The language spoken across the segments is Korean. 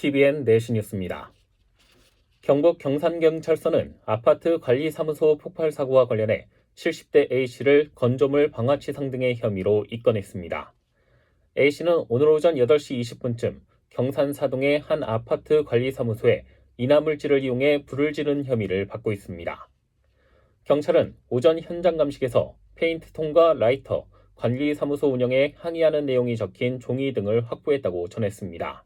TVN 내시뉴스입니다. 경북 경산경찰서는 아파트 관리사무소 폭발 사고와 관련해 70대 A씨를 건조물 방화치상 등의 혐의로 입건했습니다. A씨는 오늘 오전 8시 20분쯤 경산 사동의 한 아파트 관리사무소에 인화물질을 이용해 불을 지른 혐의를 받고 있습니다. 경찰은 오전 현장 감식에서 페인트통과 라이터, 관리사무소 운영에 항의하는 내용이 적힌 종이 등을 확보했다고 전했습니다.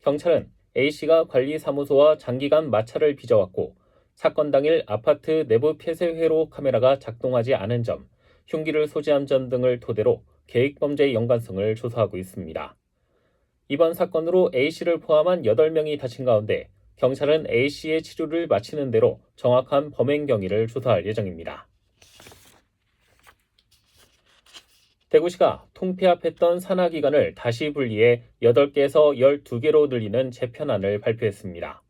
경찰은 A씨가 관리사무소와 장기간 마찰을 빚어왔고 사건 당일 아파트 내부 폐쇄 회로 카메라가 작동하지 않은 점, 흉기를 소지한 점 등을 토대로 계획범죄의 연관성을 조사하고 있습니다. 이번 사건으로 A씨를 포함한 8명이 다친 가운데 경찰은 A씨의 치료를 마치는 대로 정확한 범행 경위를 조사할 예정입니다. 대구시가 통폐합했던 산하기관을 다시 분리해 8개에서 12개로 늘리는 재편안을 발표했습니다.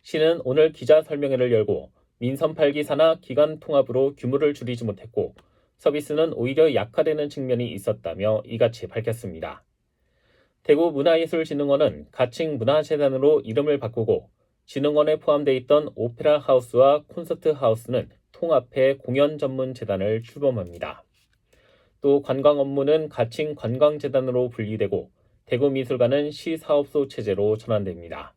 시는 오늘 기자설명회를 열고 민선 8기 산하 기관 통합으로 규모를 줄이지 못했고 서비스는 오히려 약화되는 측면이 있었다며 이같이 밝혔습니다. 대구문화예술진흥원은 가칭 문화재단으로 이름을 바꾸고 진흥원에 포함되어 있던 오페라 하우스와 콘서트 하우스는 통합해 공연 전문 재단을 출범합니다. 또 관광 업무는 가칭 관광재단으로 분리되고 대구미술관은 시사업소 체제로 전환됩니다.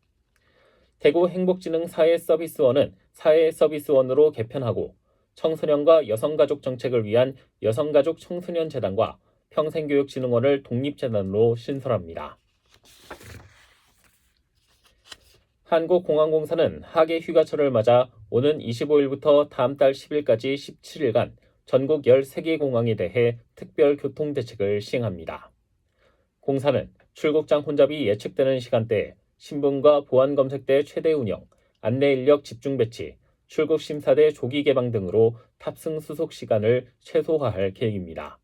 대구행복진흥사회서비스원은 사회서비스원으로 개편하고 청소년과 여성가족 정책을 위한 여성가족 청소년재단과 평생교육진흥원을 독립재단으로 신설합니다. 한국공항공사는 하계 휴가철을 맞아 오는 25일부터 다음 달 10일까지 17일간 전국 13개 공항에 대해 특별 교통대책을 시행합니다. 공사는 출국장 혼잡이 예측되는 시간대에 신분과 보안검색대 최대 운영, 안내인력 집중 배치, 출국심사대 조기 개방 등으로 탑승 수속 시간을 최소화할 계획입니다.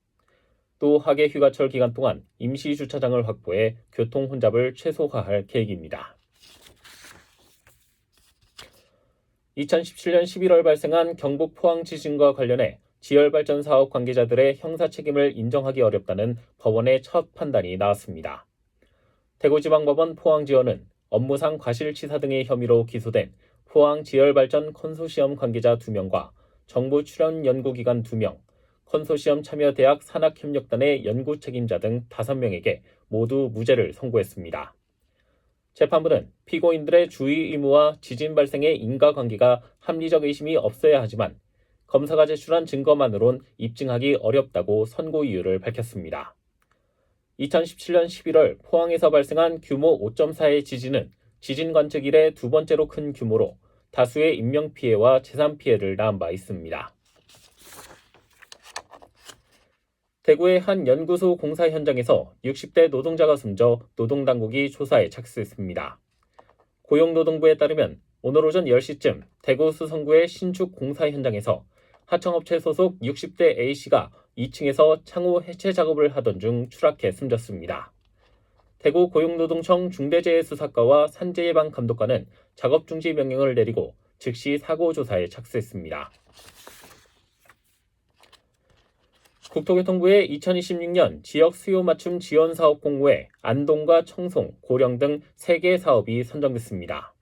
또 하계 휴가철 기간 동안 임시주차장을 확보해 교통 혼잡을 최소화할 계획입니다. 2017년 11월 발생한 경북 포항 지진과 관련해 지열발전 사업 관계자들의 형사 책임을 인정하기 어렵다는 법원의 첫 판단이 나왔습니다. 대구지방법원 포항지원은 업무상 과실치사 등의 혐의로 기소된 포항 지열발전 컨소시엄 관계자 2명과 정부 출연 연구기관 2명, 컨소시엄 참여대학 산학협력단의 연구 책임자 등 5명에게 모두 무죄를 선고했습니다. 재판부는 피고인들의 주의 의무와 지진 발생의 인과관계가 합리적 의심이 없어야 하지만 검사가 제출한 증거만으론 입증하기 어렵다고 선고 이유를 밝혔습니다. 2017년 11월 포항에서 발생한 규모 5.4의 지진은 지진 관측 이래 두 번째로 큰 규모로 다수의 인명피해와 재산피해를 낳은 바 있습니다. 대구의 한 연구소 공사 현장에서 60대 노동자가 숨져 노동당국이 조사에 착수했습니다. 고용노동부에 따르면 오늘 오전 10시쯤 대구 수성구의 신축 공사 현장에서 하청업체 소속 60대 A씨가 2층에서 창호 해체 작업을 하던 중 추락해 숨졌습니다. 대구 고용노동청 중대재해수사과와 산재예방감독관은 작업 중지 명령을 내리고 즉시 사고 조사에 착수했습니다. 국토교통부의 2026년 지역 수요 맞춤 지원 사업 공모에 안동과 청송, 고령 등 3개 사업이 선정됐습니다.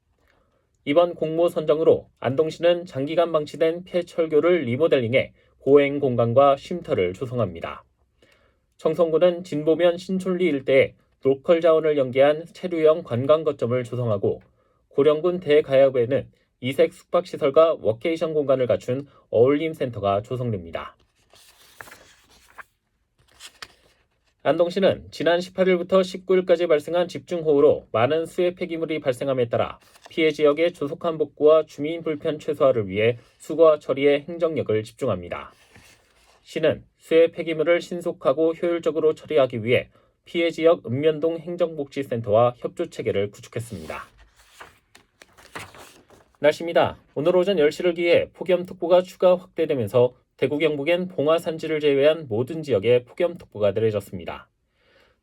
이번 공모 선정으로 안동시는 장기간 방치된 폐철교를 리모델링해 보행 공간과 쉼터를 조성합니다. 청송군은 진보면 신촌리 일대에 로컬 자원을 연계한 체류형 관광 거점을 조성하고 고령군 대가야부에는 이색 숙박시설과 워케이션 공간을 갖춘 어울림센터가 조성됩니다. 안동시는 지난 18일부터 19일까지 발생한 집중호우로 많은 수해 폐기물이 발생함에 따라 피해 지역의 조속한 복구와 주민 불편 최소화를 위해 수거 처리에 행정력을 집중합니다. 시는 수해 폐기물을 신속하고 효율적으로 처리하기 위해 피해 지역 읍면동 행정복지센터와 협조체계를 구축했습니다. 날씨입니다. 오늘 오전 10시를 기해 폭염특보가 추가 확대되면서 대구 경북엔 봉화산지를 제외한 모든 지역에 폭염특보가 내려졌습니다.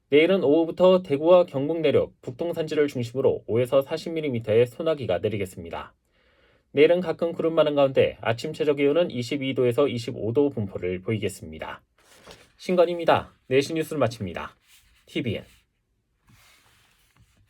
내일은 오후부터 대구와 경북 내륙, 북동산지를 중심으로 5에서 40mm의 소나기가 내리겠습니다. 내일은 가끔 구름 많은 가운데 아침 최저기온은 22도에서 25도 분포를 보이겠습니다. 신건입니다. 내시 뉴스를 마칩니다. TVN